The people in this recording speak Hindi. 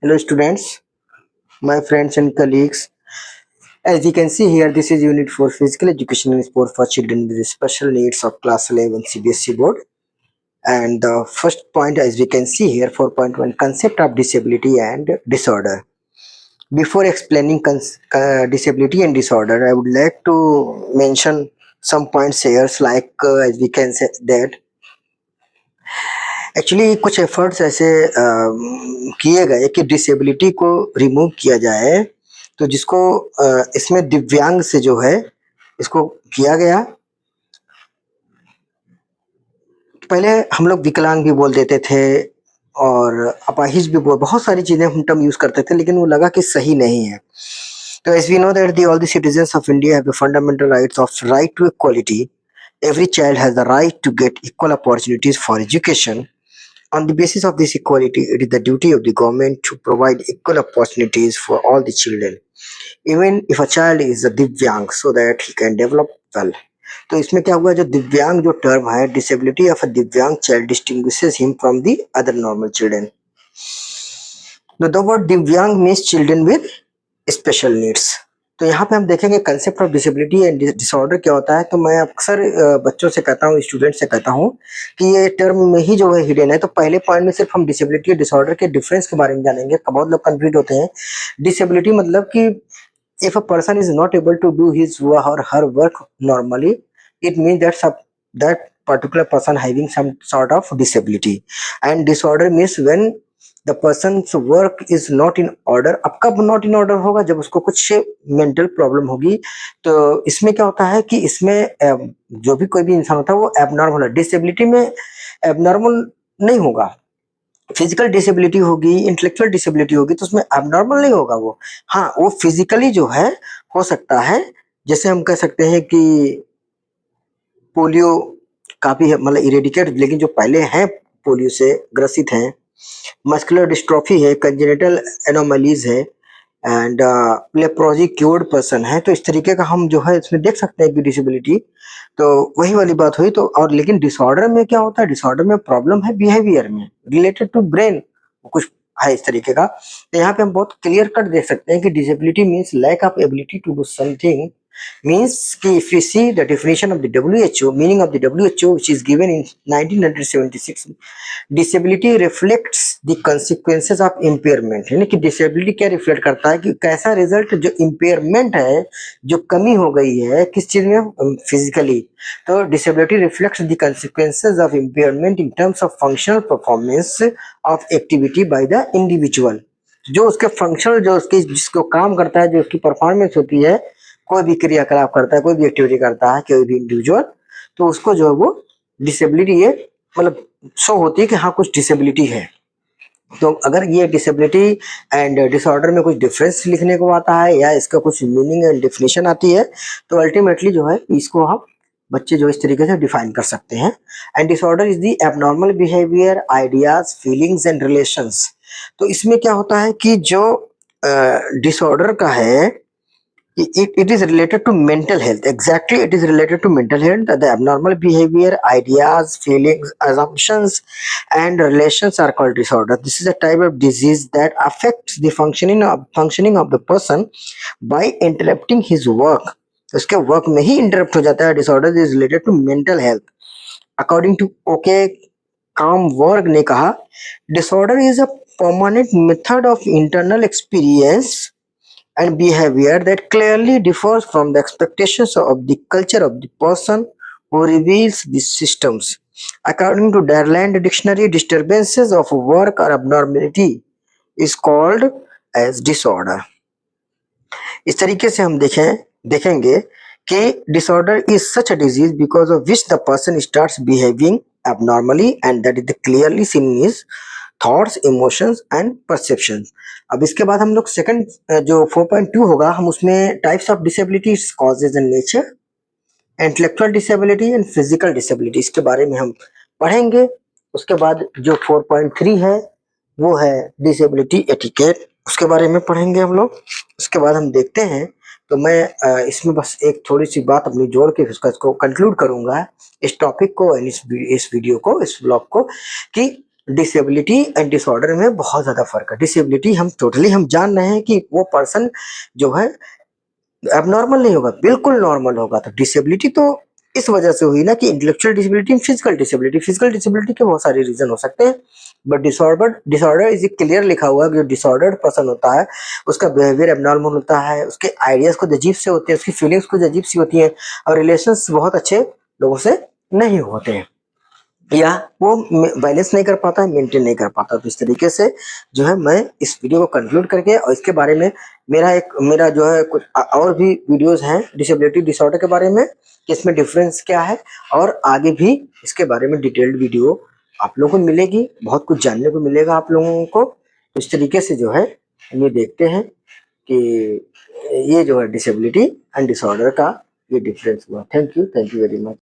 Hello students, my friends and colleagues. As you can see here, this is Unit 4 Physical Education and Sport for Children with Special Needs of Class 11 CBSE Board. And the first point, as we can see here, 4.1 Concept of Disability and Disorder. Before explaining disability and disorder, I would like to mention some points here, like as we can say that actually कुछ एफर्ट्स ऐसे किए गए कि डिसेबिलिटी को रिमूव किया जाए, तो जिसको इसमें दिव्यांग से जो है इसको किया गया। पहले हम लोग विकलांग भी बोल देते थे और अपाहिज भी बहुत सारी चीजें हम टर्म यूज करते थे, लेकिन वो लगा कि सही नहीं है। तो as we know that all the citizens of India have the fundamental rights of right to equality. Every child has the right to get equal opportunities for education. On the basis of this equality, it is the duty of the government to provide equal opportunities for all the children, even if a child is a divyang, so that he can develop well. तो इसमें क्या हुआ, जो दिव्यांग जो टर्म है, डिसेबिलिटी ऑफ अ दिव्यांग child distinguishes him from the other normal children. The word दिव्यांग means children with special needs. तो यहाँ पे हम देखेंगे concept of disability and disorder क्या होता है. तो मैं अक्सर बच्चों से कहता हूँ, स्टूडेंट से कहता हूँ कि ये टर्म में ही जो है हिडन है. तो पहले पॉइंट में सिर्फ हम डिसेबिलिटी और डिसऑर्डर के डिफरेंस के बारे में जानेंगे. बहुत लोग कंफ्यूज होते हैं. डिसेबिलिटी मतलब कि if a person is not able to do his or her work normally, it means that particular person having some sort of disability. And disorder means when the person's work is not in order. अब कब not in order होगा, जब उसको कुछ मेंटल प्रॉब्लम होगी. तो इसमें क्या होता है कि इसमें जो भी कोई भी इंसान होता है वो एबनॉर्मल है. डिसेबिलिटी में एबनॉर्मल नहीं होगा. फिजिकल डिसेबिलिटी होगी, इंटेलेक्चुअल डिसेबिलिटी होगी, तो उसमें एबनॉर्मल नहीं होगा वो. हाँ, वो फिजिकली जो है हो सकता है. जैसे हम कह सकते हैं कि पोलियो काफी मतलब इरेडिकेट, लेकिन जो पहले हैं पोलियो से ग्रसित हैं, मस्कुलर डिस्ट्रॉफी है, कंजेनिटल एनोमलीज है, एंड लेप्रोजी क्योर्ड पर्सन है. तो इस तरीके का हम जो है इसमें देख सकते हैं कि डिसेबिलिटी. तो वही वाली बात हुई. तो और लेकिन डिसऑर्डर में क्या होता है, डिसऑर्डर में प्रॉब्लम है बिहेवियर में, रिलेटेड टू ब्रेन कुछ है इस तरीके का. तो यहाँ पे हम बहुत क्लियर कट देख सकते हैं कि disability means lack of ability to do something. means कि if you see the definition of the WHO, meaning of the WHO which is given in 1976, disability reflects the consequences of impairment. यानी कि disability क्या रिफ्लेक्ट करता है कि कैसा रिजल्ट, जो impairment है, जो कमी हो गई है किस चीज में, फिजिकली. तो disability reflects the consequences of impairment in terms of functional performance of activity by the individual. जो उसके फंक्शनल, जो उसकी जिसको काम करता है, जो उसकी परफॉर्मेंस होती है, कोई भी क्रियाकलाप करता है, कोई भी एक्टिविटी करता है, कोई भी इंडिविजुअल, तो उसको जो है वो डिसेबिलिटी ये मतलब शो होती है कि हाँ कुछ डिसेबिलिटी है. तो अगर ये डिसेबिलिटी एंड डिसऑर्डर में कुछ डिफरेंस लिखने को आता है या इसका कुछ मीनिंग एंड डेफिनेशन आती है, तो अल्टीमेटली जो है इसको हम बच्चे जो इस तरीके से डिफाइन कर सकते हैं. And disorder is the abnormal behaviour, ideas, feelings and relations. तो इसमें क्या होता है कि जो डिसऑर्डर का है, it is related to mental health. Exactly, it is related to mental health. The abnormal behavior, ideas, feelings, assumptions and relations are called disorder. This is a type of disease that affects the functioning of the person by interrupting his work. उसके वर्क में ही इंटरप्ट हो जाता है. Disorder is related to mental health. According to okay काम वर्ग ने कहा, disorder is a permanent method of internal experience and behavior that clearly differs from the expectations of the culture of the person who reveals these systems. According to Darland Dictionary, disturbances of work or abnormality is called as disorder. इस तरीके से हम देखेंगे कि disorder is such a disease because of which the person starts behaving abnormally, and that is clearly seen in his thoughts, emotions and perception. अब इसके बाद हम लोग सेकंड जो 4.2 होगा, हम उसमें types of disability, causes and nature, intellectual disability and physical disability, इसके बारे में हम पढ़ेंगे. उसके बाद जो 4.3 है वो है डिसेबिलिटी एटिकेट, उसके बारे में पढ़ेंगे हम लोग. उसके बाद हम देखते हैं. तो मैं इसमें बस एक थोड़ी सी बात अपनी जोड़ के इसको कंक्लूड करूंगा इस टॉपिक को, इस वीडियो को, इस ब्लॉग को, कि डिसेबिलिटी एंड डिसऑर्डर में बहुत ज्यादा फर्क है। डिसेबिलिटी हम टोटली हम जान रहे हैं कि वो पर्सन जो है एबनॉर्मल नहीं होगा, बिल्कुल नॉर्मल होगा। तो डिसेबिलिटी तो इस वजह से हुई ना कि intellectual disability, physical disability. Physical disability के बहुत सारे रीजन हो सकते हैं, but disorder disorder is clear लिखा हुआ है कि जो डिसऑर्डर्ड पर्सन होता है उसका बिहेवियर एबनॉर्मल होता है, उसके आइडियाज कुछ अजीब से होते हैं, उसकी फीलिंग्स कुछ अजीब सी होती हैं, और रिलेशंस बहुत अच्छे लोगों से नहीं होते हैं, या वो बैलेंस नहीं कर पाता है, मेंटेन नहीं कर पाता। तो इस तरीके से जो है मैं इस वीडियो को कंक्लूड करके, और इसके बारे में मेरा जो है कुछ और भी वीडियोस हैं डिसेबिलिटी डिसऑर्डर के बारे में कि इसमें डिफरेंस क्या है, और आगे भी इसके बारे में डिटेल्ड वीडियो आप लोगों को मिलेगी, बहुत कुछ जानने को मिलेगा आप लोगों को। तो इस तरीके से जो है हम ये देखते हैं कि ये जो है डिसेबिलिटी एंड डिसऑर्डर का ये डिफरेंस हुआ। Thank you very much.